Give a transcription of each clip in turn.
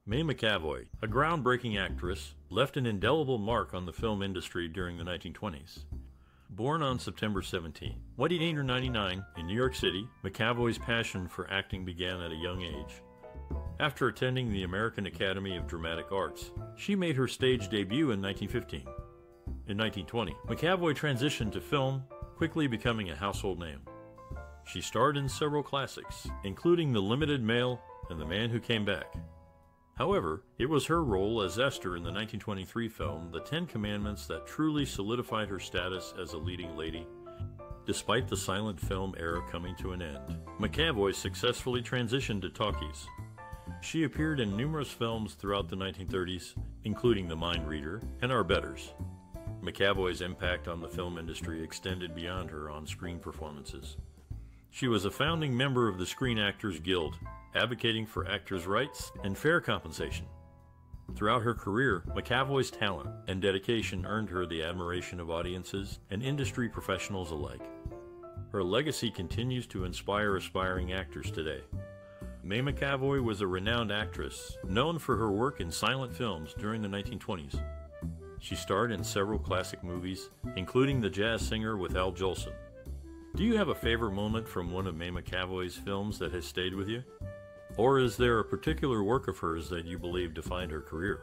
May McAvoy, a groundbreaking actress, left an indelible mark on the film industry during the 1920s. Born on September 17, 1899 in New York City, McAvoy's passion for acting began at a young age. After attending the American Academy of Dramatic Arts, she made her stage debut in 1915. In 1920, McAvoy transitioned to film, quickly becoming a household name. She starred in several classics, including The Limited Mail and The Man Who Came Back. However, it was her role as Esther in the 1923 film The Ten Commandments that truly solidified her status as a leading lady. Despite the silent film era coming to an end, McAvoy successfully transitioned to talkies. She appeared in numerous films throughout the 1930s, including The Mind Reader and Our Betters. McAvoy's impact on the film industry extended beyond her on-screen performances. She was a founding member of the Screen Actors Guild, advocating for actors' rights and fair compensation. Throughout her career, McAvoy's talent and dedication earned her the admiration of audiences and industry professionals alike. Her legacy continues to inspire aspiring actors today. May McAvoy was a renowned actress, known for her work in silent films during the 1920s. She starred in several classic movies, including The Jazz Singer with Al Jolson. Do you have a favorite moment from one of May McAvoy's films that has stayed with you? Or is there a particular work of hers that you believe defined her career?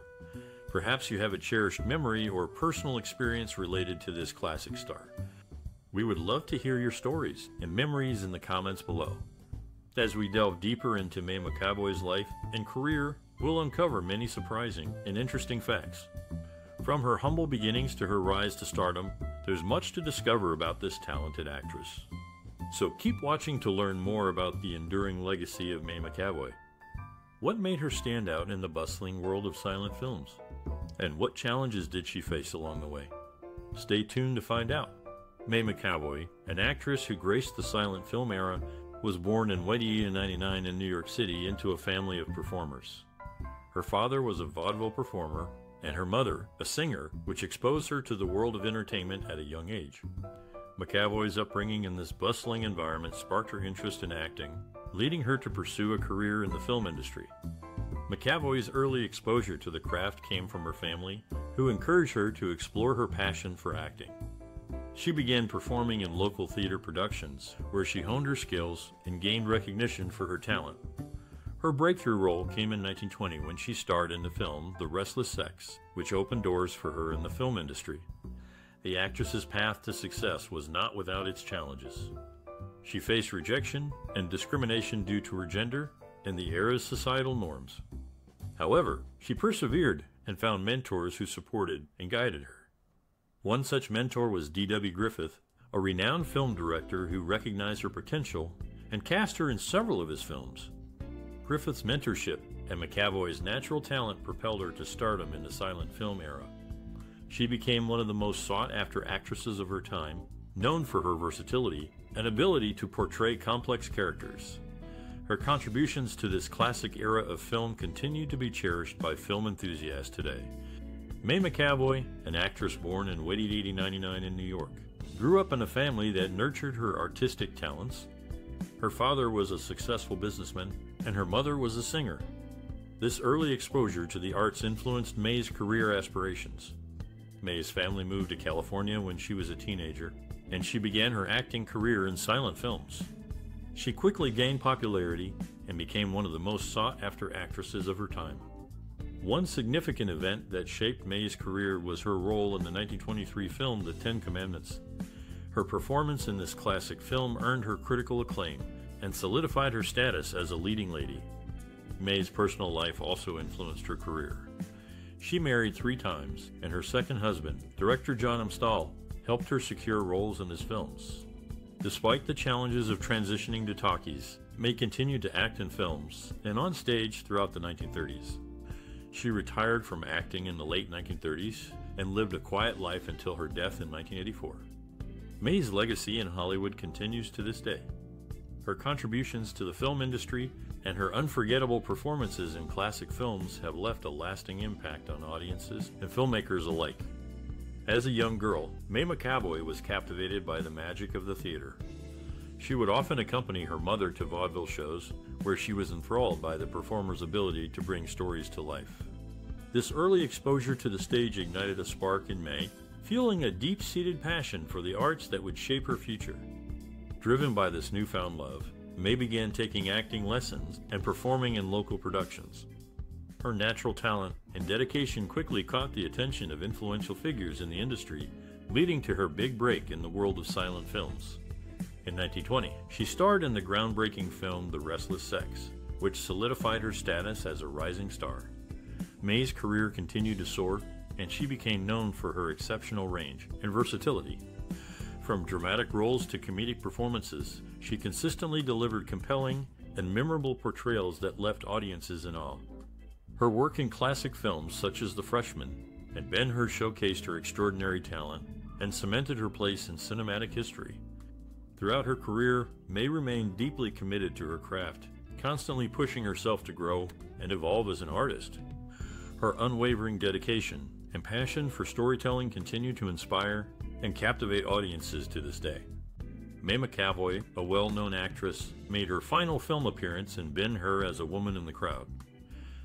Perhaps you have a cherished memory or personal experience related to this classic star. We would love to hear your stories and memories in the comments below. As we delve deeper into May McAvoy's life and career, we'll uncover many surprising and interesting facts. From her humble beginnings to her rise to stardom, there's much to discover about this talented actress. So keep watching to learn more about the enduring legacy of May McAvoy. What made her stand out in the bustling world of silent films? And what challenges did she face along the way? Stay tuned to find out. May McAvoy, an actress who graced the silent film era, was born in 1899 in New York City into a family of performers. Her father was a vaudeville performer, and her mother, a singer, which exposed her to the world of entertainment at a young age. McAvoy's upbringing in this bustling environment sparked her interest in acting, leading her to pursue a career in the film industry. McAvoy's early exposure to the craft came from her family, who encouraged her to explore her passion for acting. She began performing in local theater productions, where she honed her skills and gained recognition for her talent. Her breakthrough role came in 1920 when she starred in the film The Restless Sex, which opened doors for her in the film industry. The actress's path to success was not without its challenges. She faced rejection and discrimination due to her gender and the era's societal norms. However, she persevered and found mentors who supported and guided her. One such mentor was D.W. Griffith, a renowned film director who recognized her potential and cast her in several of his films. Griffith's mentorship and McAvoy's natural talent propelled her to stardom in the silent film era. She became one of the most sought-after actresses of her time, known for her versatility and ability to portray complex characters. Her contributions to this classic era of film continue to be cherished by film enthusiasts today. May McAvoy, an actress born in 1899 in New York, grew up in a family that nurtured her artistic talents. Her father was a successful businessman, and her mother was a singer. This early exposure to the arts influenced May's career aspirations. May's family moved to California when she was a teenager, and she began her acting career in silent films. She quickly gained popularity and became one of the most sought-after actresses of her time. One significant event that shaped May's career was her role in the 1923 film The Ten Commandments. Her performance in this classic film earned her critical acclaim and solidified her status as a leading lady. May's personal life also influenced her career. She married 3 times, and her second husband, director John Amstall, helped her secure roles in his films. Despite the challenges of transitioning to talkies, May continued to act in films and on stage throughout the 1930s. She retired from acting in the late 1930s and lived a quiet life until her death in 1984. May's legacy in Hollywood continues to this day. Her contributions to the film industry and her unforgettable performances in classic films have left a lasting impact on audiences and filmmakers alike. As a young girl, May McAvoy was captivated by the magic of the theater. She would often accompany her mother to vaudeville shows, where she was enthralled by the performer's ability to bring stories to life. This early exposure to the stage ignited a spark in May, fueling a deep-seated passion for the arts that would shape her future. Driven by this newfound love, May began taking acting lessons and performing in local productions. Her natural talent and dedication quickly caught the attention of influential figures in the industry, leading to her big break in the world of silent films. In 1920, she starred in the groundbreaking film The Restless Sex, which solidified her status as a rising star. May's career continued to soar, and she became known for her exceptional range and versatility. From dramatic roles to comedic performances, she consistently delivered compelling and memorable portrayals that left audiences in awe. Her work in classic films such as The Freshman and Ben-Hur showcased her extraordinary talent and cemented her place in cinematic history. Throughout her career, May remained deeply committed to her craft, constantly pushing herself to grow and evolve as an artist. Her unwavering dedication and passion for storytelling continue to inspire and captivate audiences to this day. May McAvoy, a well-known actress, made her final film appearance in Ben-Hur as a woman in the crowd.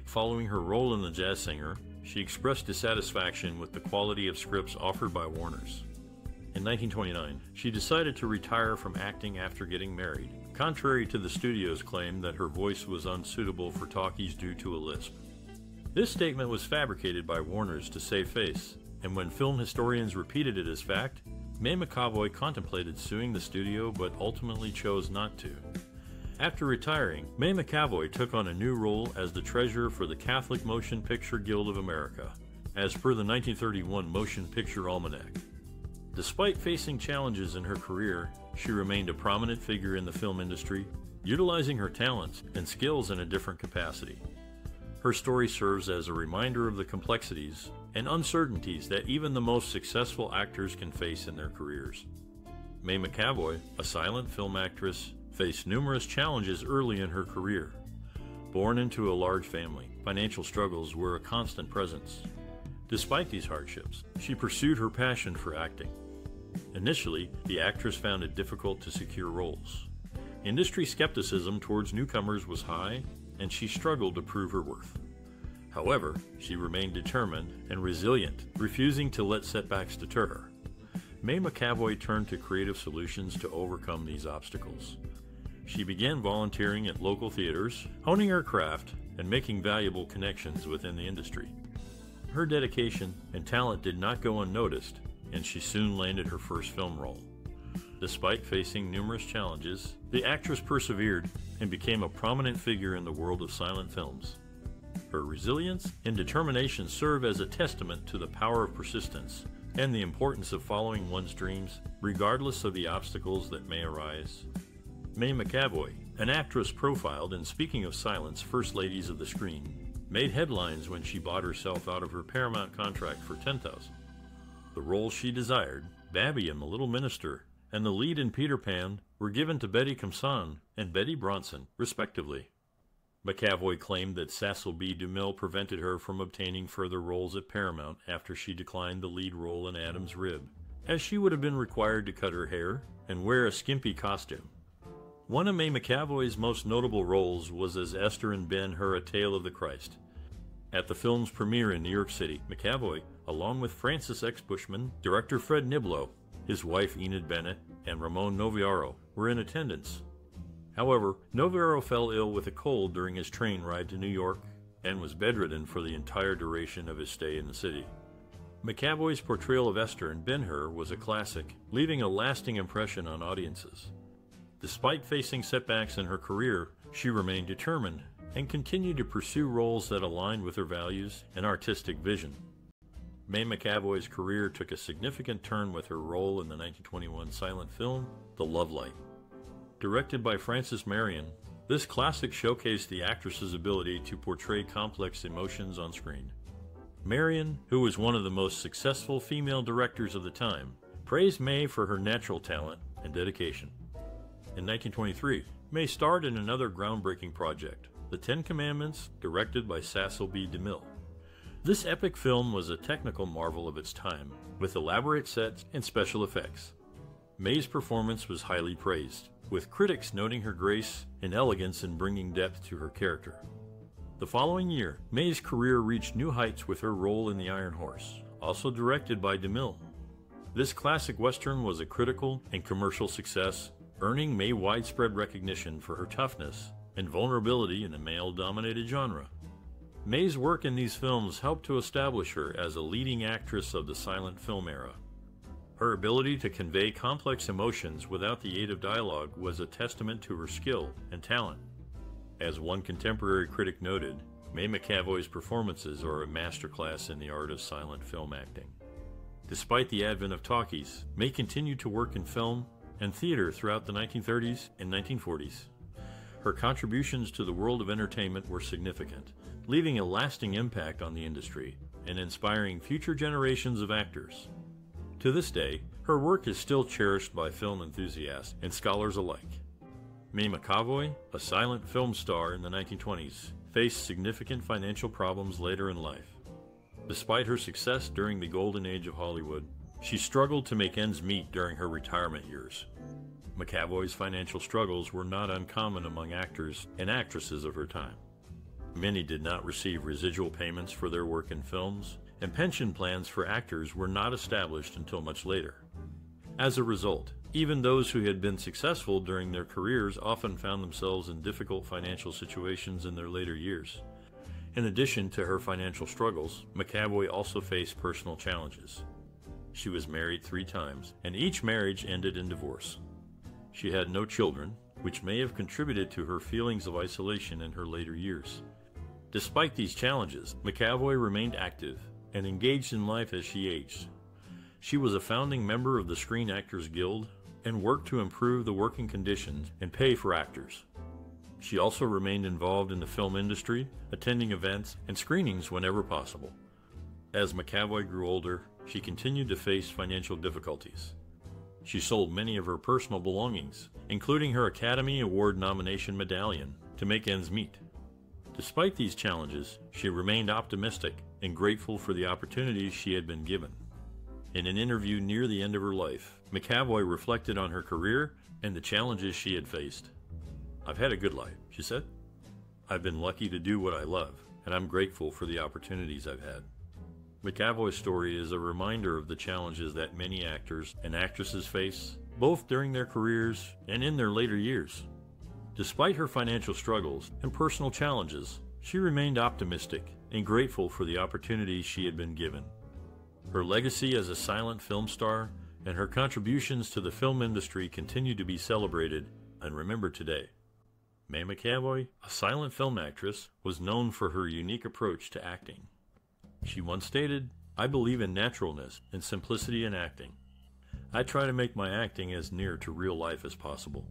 Following her role in The Jazz Singer, she expressed dissatisfaction with the quality of scripts offered by Warner's. In 1929, she decided to retire from acting after getting married, contrary to the studio's claim that her voice was unsuitable for talkies due to a lisp. This statement was fabricated by Warner's to save face, and when film historians repeated it as fact, May McAvoy contemplated suing the studio but ultimately chose not to. After retiring, May McAvoy took on a new role as the treasurer for the Catholic Motion Picture Guild of America, as per the 1931 Motion Picture Almanac. Despite facing challenges in her career, she remained a prominent figure in the film industry, utilizing her talents and skills in a different capacity. Her story serves as a reminder of the complexities and uncertainties that even the most successful actors can face in their careers. May McAvoy, a silent film actress, faced numerous challenges early in her career. Born into a large family, financial struggles were a constant presence. Despite these hardships, she pursued her passion for acting. Initially, the actress found it difficult to secure roles. Industry skepticism towards newcomers was high, and she struggled to prove her worth. However, she remained determined and resilient, refusing to let setbacks deter her. May McAvoy turned to creative solutions to overcome these obstacles. She began volunteering at local theaters, honing her craft, and making valuable connections within the industry. Her dedication and talent did not go unnoticed, and she soon landed her first film role. Despite facing numerous challenges, the actress persevered and became a prominent figure in the world of silent films. Her resilience and determination serve as a testament to the power of persistence and the importance of following one's dreams, regardless of the obstacles that may arise. May McAvoy, an actress profiled in Speaking of Silence, First Ladies of the Screen, made headlines when she bought herself out of her Paramount contract for $10,000. The roles she desired, Babby in The Little Minister and the lead in Peter Pan, were given to Betty Comson and Betty Bronson, respectively. McAvoy claimed that Cecil B. DeMille prevented her from obtaining further roles at Paramount after she declined the lead role in Adam's Rib, as she would have been required to cut her hair and wear a skimpy costume. One of May McAvoy's most notable roles was as Esther in Ben-Hur: A Tale of the Christ. At the film's premiere in New York City, McAvoy, along with Francis X. Bushman, director Fred Niblo, his wife Enid Bennett, and Ramon Noviaro, were in attendance. However, Noviaro fell ill with a cold during his train ride to New York and was bedridden for the entire duration of his stay in the city. McAvoy's portrayal of Esther in Ben-Hur was a classic, leaving a lasting impression on audiences. Despite facing setbacks in her career, she remained determined and continued to pursue roles that aligned with her values and artistic vision. May McAvoy's career took a significant turn with her role in the 1921 silent film, The Love Light. Directed by Francis Marion, this classic showcased the actress's ability to portray complex emotions on screen. Marion, who was one of the most successful female directors of the time, praised May for her natural talent and dedication. In 1923, May starred in another groundbreaking project, The Ten Commandments, directed by Cecil B. DeMille. This epic film was a technical marvel of its time, with elaborate sets and special effects. May's performance was highly praised, with critics noting her grace and elegance in bringing depth to her character. The following year, May's career reached new heights with her role in The Iron Horse, also directed by DeMille. This classic Western was a critical and commercial success, earning May widespread recognition for her toughness and vulnerability in a male-dominated genre. May's work in these films helped to establish her as a leading actress of the silent film era. Her ability to convey complex emotions without the aid of dialogue was a testament to her skill and talent. As one contemporary critic noted, May McAvoy's performances are a masterclass in the art of silent film acting. Despite the advent of talkies, May continued to work in film and theater throughout the 1930s and 1940s. Her contributions to the world of entertainment were significant, leaving a lasting impact on the industry and inspiring future generations of actors. To this day, her work is still cherished by film enthusiasts and scholars alike. May McAvoy, a silent film star in the 1920s, faced significant financial problems later in life. Despite her success during the golden age of Hollywood, she struggled to make ends meet during her retirement years. McAvoy's financial struggles were not uncommon among actors and actresses of her time. Many did not receive residual payments for their work in films, and pension plans for actors were not established until much later. As a result, even those who had been successful during their careers often found themselves in difficult financial situations in their later years. In addition to her financial struggles, McAvoy also faced personal challenges. She was married 3 times, and each marriage ended in divorce. She had no children, which may have contributed to her feelings of isolation in her later years. Despite these challenges, McAvoy remained active and engaged in life as she aged. She was a founding member of the Screen Actors Guild and worked to improve the working conditions and pay for actors. She also remained involved in the film industry, attending events and screenings whenever possible. As McAvoy grew older, she continued to face financial difficulties. She sold many of her personal belongings, including her Academy Award nomination medallion, to make ends meet. Despite these challenges, she remained optimistic and grateful for the opportunities she had been given. In an interview near the end of her life, McAvoy reflected on her career and the challenges she had faced. "I've had a good life," she said. "I've been lucky to do what I love, and I'm grateful for the opportunities I've had." McAvoy's story is a reminder of the challenges that many actors and actresses face, both during their careers and in their later years. Despite her financial struggles and personal challenges, she remained optimistic and grateful for the opportunities she had been given. Her legacy as a silent film star and her contributions to the film industry continue to be celebrated and remembered today. May McAvoy, a silent film actress, was known for her unique approach to acting. She once stated, "I believe in naturalness and simplicity in acting. I try to make my acting as near to real life as possible."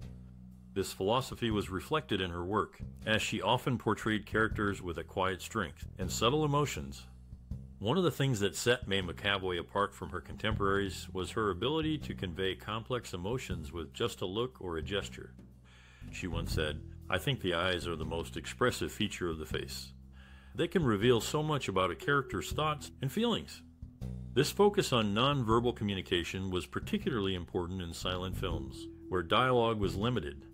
This philosophy was reflected in her work, as she often portrayed characters with a quiet strength and subtle emotions. One of the things that set May McAvoy apart from her contemporaries was her ability to convey complex emotions with just a look or a gesture. She once said, "I think the eyes are the most expressive feature of the face. They can reveal so much about a character's thoughts and feelings." This focus on non-verbal communication was particularly important in silent films, where dialogue was limited.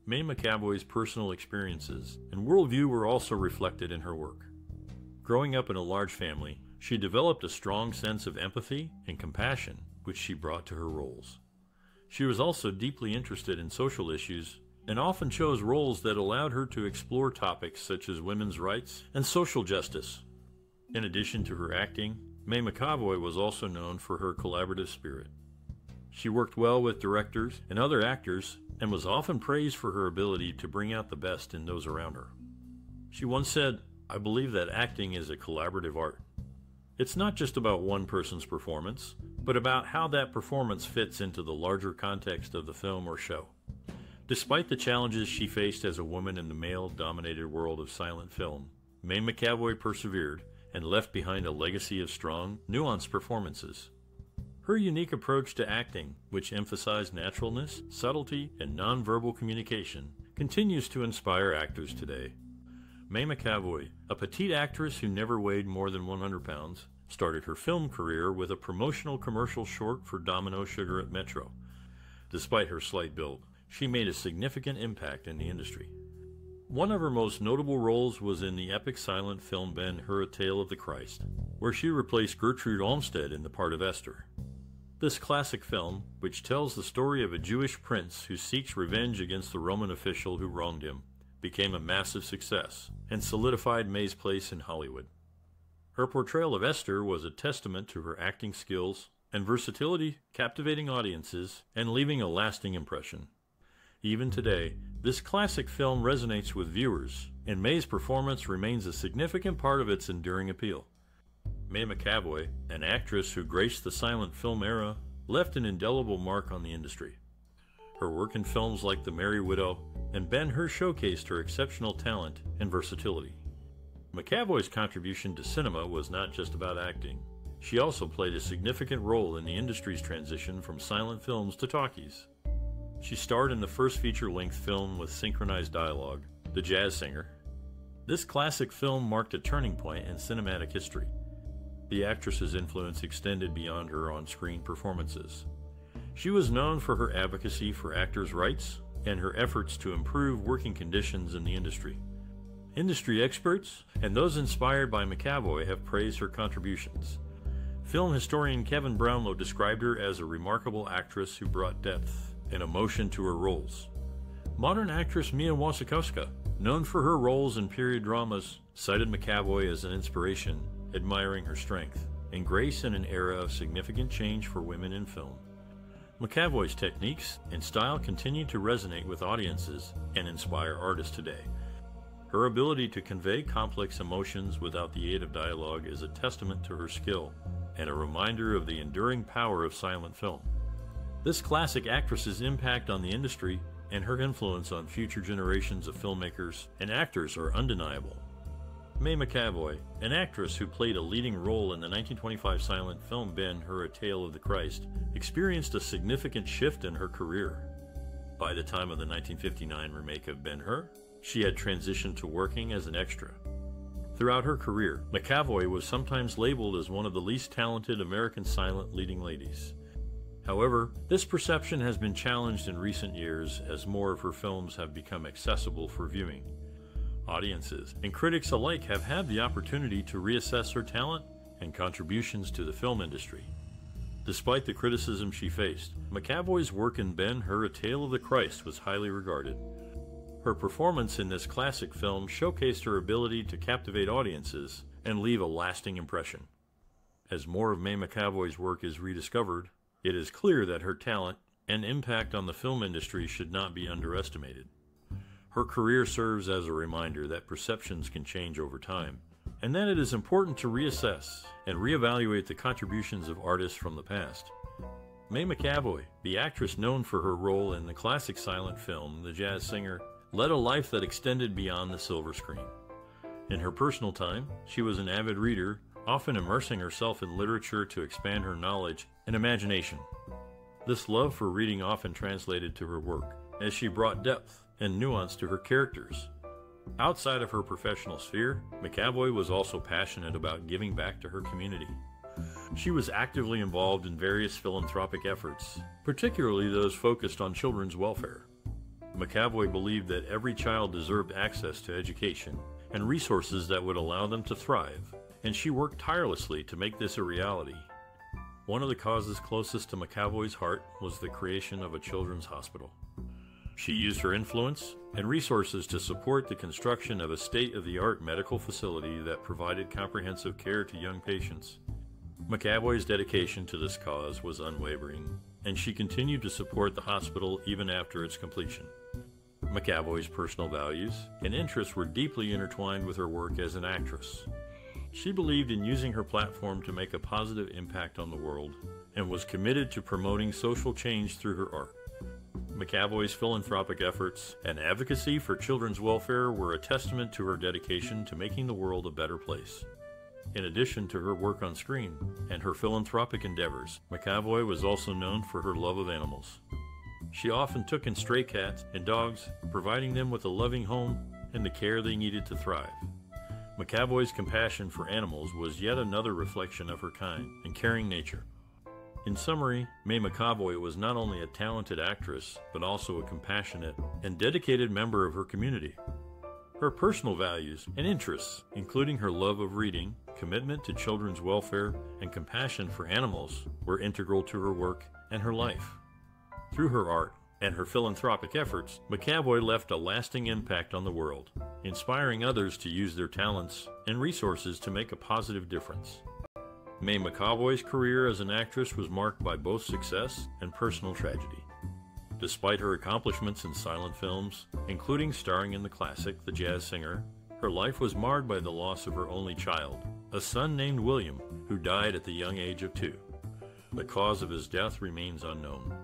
May McAvoy's personal experiences and worldview were also reflected in her work. Growing up in a large family, she developed a strong sense of empathy and compassion, which she brought to her roles. She was also deeply interested in social issues and often chose roles that allowed her to explore topics such as women's rights and social justice. In addition to her acting, May McAvoy was also known for her collaborative spirit. She worked well with directors and other actors and was often praised for her ability to bring out the best in those around her. She once said, "I believe that acting is a collaborative art. It's not just about one person's performance, but about how that performance fits into the larger context of the film or show." Despite the challenges she faced as a woman in the male-dominated world of silent film, May McAvoy persevered and left behind a legacy of strong, nuanced performances. Her unique approach to acting, which emphasized naturalness, subtlety, and nonverbal communication, continues to inspire actors today. May McAvoy, a petite actress who never weighed more than 100 pounds, started her film career with a promotional commercial short for Domino Sugar at Metro. Despite her slight build, she made a significant impact in the industry. One of her most notable roles was in the epic silent film Ben-Hur, A Tale of the Christ, where she replaced Gertrude Olmsted in the part of Esther. This classic film, which tells the story of a Jewish prince who seeks revenge against the Roman official who wronged him, became a massive success and solidified May's place in Hollywood. Her portrayal of Esther was a testament to her acting skills and versatility, captivating audiences and leaving a lasting impression. Even today, this classic film resonates with viewers, and May's performance remains a significant part of its enduring appeal. May McAvoy, an actress who graced the silent film era, left an indelible mark on the industry. Her work in films like The Merry Widow and Ben-Hur showcased her exceptional talent and versatility. McAvoy's contribution to cinema was not just about acting. She also played a significant role in the industry's transition from silent films to talkies. She starred in the first feature-length film with synchronized dialogue, The Jazz Singer. This classic film marked a turning point in cinematic history. The actress's influence extended beyond her on-screen performances. She was known for her advocacy for actors' rights and her efforts to improve working conditions in the industry. Industry experts and those inspired by McAvoy have praised her contributions. Film historian Kevin Brownlow described her as a remarkable actress who brought depth and emotion to her roles. Modern actress Mia Wasikowska, known for her roles in period dramas, cited McAvoy as an inspiration, admiring her strength and grace in an era of significant change for women in film. McAvoy's techniques and style continue to resonate with audiences and inspire artists today. Her ability to convey complex emotions without the aid of dialogue is a testament to her skill and a reminder of the enduring power of silent film. This classic actress's impact on the industry and her influence on future generations of filmmakers and actors are undeniable. May McAvoy, an actress who played a leading role in the 1925 silent film Ben-Hur, A Tale of the Christ, experienced a significant shift in her career. By the time of the 1959 remake of Ben-Hur, she had transitioned to working as an extra. Throughout her career, McAvoy was sometimes labeled as one of the least talented American silent leading ladies. However, this perception has been challenged in recent years as more of her films have become accessible for viewing. Audiences and critics alike have had the opportunity to reassess her talent and contributions to the film industry. Despite the criticism she faced, McAvoy's work in Ben-Hur, A Tale of the Christ was highly regarded. Her performance in this classic film showcased her ability to captivate audiences and leave a lasting impression. As more of May McAvoy's work is rediscovered, it is clear that her talent and impact on the film industry should not be underestimated. Her career serves as a reminder that perceptions can change over time, and that it is important to reassess and reevaluate the contributions of artists from the past. May McAvoy, the actress known for her role in the classic silent film The Jazz Singer, led a life that extended beyond the silver screen. In her personal time, she was an avid reader, often immersing herself in literature to expand her knowledge and imagination. This love for reading often translated to her work, as she brought depth and nuance to her characters. Outside of her professional sphere, McAvoy was also passionate about giving back to her community. She was actively involved in various philanthropic efforts, particularly those focused on children's welfare. McAvoy believed that every child deserved access to education and resources that would allow them to thrive, and she worked tirelessly to make this a reality. One of the causes closest to McAvoy's heart was the creation of a children's hospital. She used her influence and resources to support the construction of a state-of-the-art medical facility that provided comprehensive care to young patients. McAvoy's dedication to this cause was unwavering, and she continued to support the hospital even after its completion. McAvoy's personal values and interests were deeply intertwined with her work as an actress. She believed in using her platform to make a positive impact on the world and was committed to promoting social change through her art. McAvoy's philanthropic efforts and advocacy for children's welfare were a testament to her dedication to making the world a better place. In addition to her work on screen and her philanthropic endeavors, McAvoy was also known for her love of animals. She often took in stray cats and dogs, providing them with a loving home and the care they needed to thrive. McAvoy's compassion for animals was yet another reflection of her kind and caring nature. In summary, May McAvoy was not only a talented actress, but also a compassionate and dedicated member of her community. Her personal values and interests, including her love of reading, commitment to children's welfare, and compassion for animals, were integral to her work and her life. Through her art and her philanthropic efforts, McAvoy left a lasting impact on the world, inspiring others to use their talents and resources to make a positive difference. May McAvoy's career as an actress was marked by both success and personal tragedy. Despite her accomplishments in silent films, including starring in the classic The Jazz Singer, her life was marred by the loss of her only child, a son named William, who died at the young age of 2. The cause of his death remains unknown.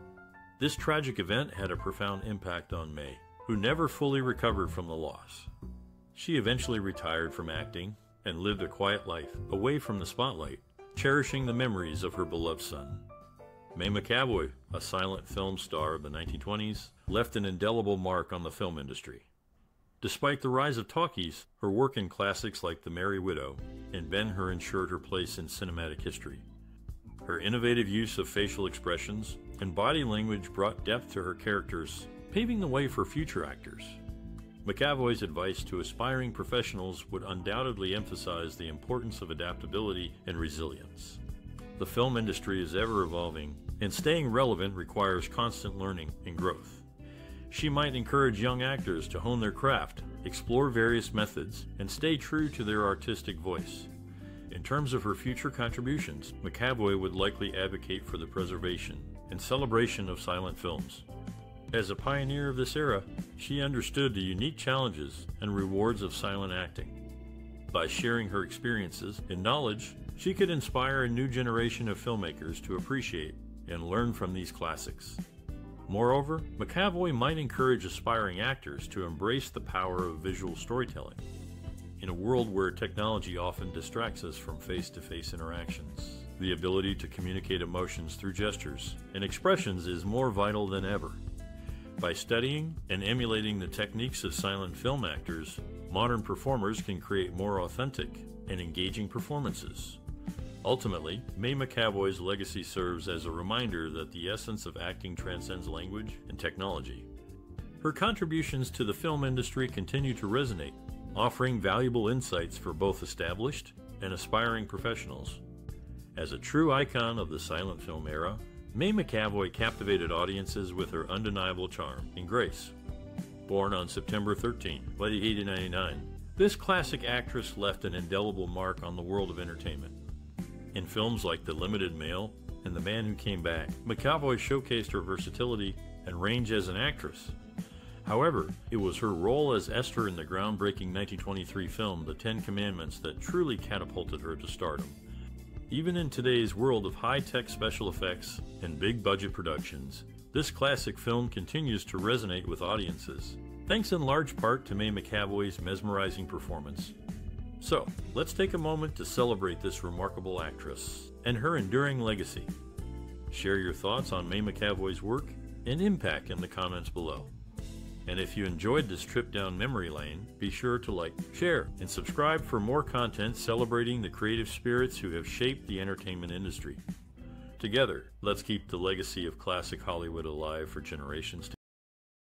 This tragic event had a profound impact on May, who never fully recovered from the loss. She eventually retired from acting and lived a quiet life away from the spotlight, cherishing the memories of her beloved son. May McAvoy, a silent film star of the 1920s, left an indelible mark on the film industry. Despite the rise of talkies, her work in classics like The Merry Widow and Ben-Hur ensured her place in cinematic history. Her innovative use of facial expressions and body language brought depth to her characters, paving the way for future actors. McAvoy's advice to aspiring professionals would undoubtedly emphasize the importance of adaptability and resilience. The film industry is ever evolving, and staying relevant requires constant learning and growth. She might encourage young actors to hone their craft, explore various methods, and stay true to their artistic voice. In terms of her future contributions, McAvoy would likely advocate for the preservation and celebration of silent films. As a pioneer of this era, she understood the unique challenges and rewards of silent acting. By sharing her experiences and knowledge, she could inspire a new generation of filmmakers to appreciate and learn from these classics. Moreover, McAvoy might encourage aspiring actors to embrace the power of visual storytelling. In a world where technology often distracts us from face-to-face interactions, the ability to communicate emotions through gestures and expressions is more vital than ever. By studying and emulating the techniques of silent film actors, modern performers can create more authentic and engaging performances. Ultimately, May McAvoy's legacy serves as a reminder that the essence of acting transcends language and technology. Her contributions to the film industry continue to resonate, offering valuable insights for both established and aspiring professionals. As a true icon of the silent film era, May McAvoy captivated audiences with her undeniable charm and grace. Born on September 13, 1899, this classic actress left an indelible mark on the world of entertainment. In films like The Limited Mail and The Man Who Came Back, McAvoy showcased her versatility and range as an actress. However, it was her role as Esther in the groundbreaking 1923 film The Ten Commandments that truly catapulted her to stardom. Even in today's world of high-tech special effects and big-budget productions, this classic film continues to resonate with audiences, thanks in large part to May McAvoy's mesmerizing performance. So, let's take a moment to celebrate this remarkable actress and her enduring legacy. Share your thoughts on May McAvoy's work and impact in the comments below. And if you enjoyed this trip down memory lane, be sure to like, share, and subscribe for more content celebrating the creative spirits who have shaped the entertainment industry. Together, let's keep the legacy of classic Hollywood alive for generations to come.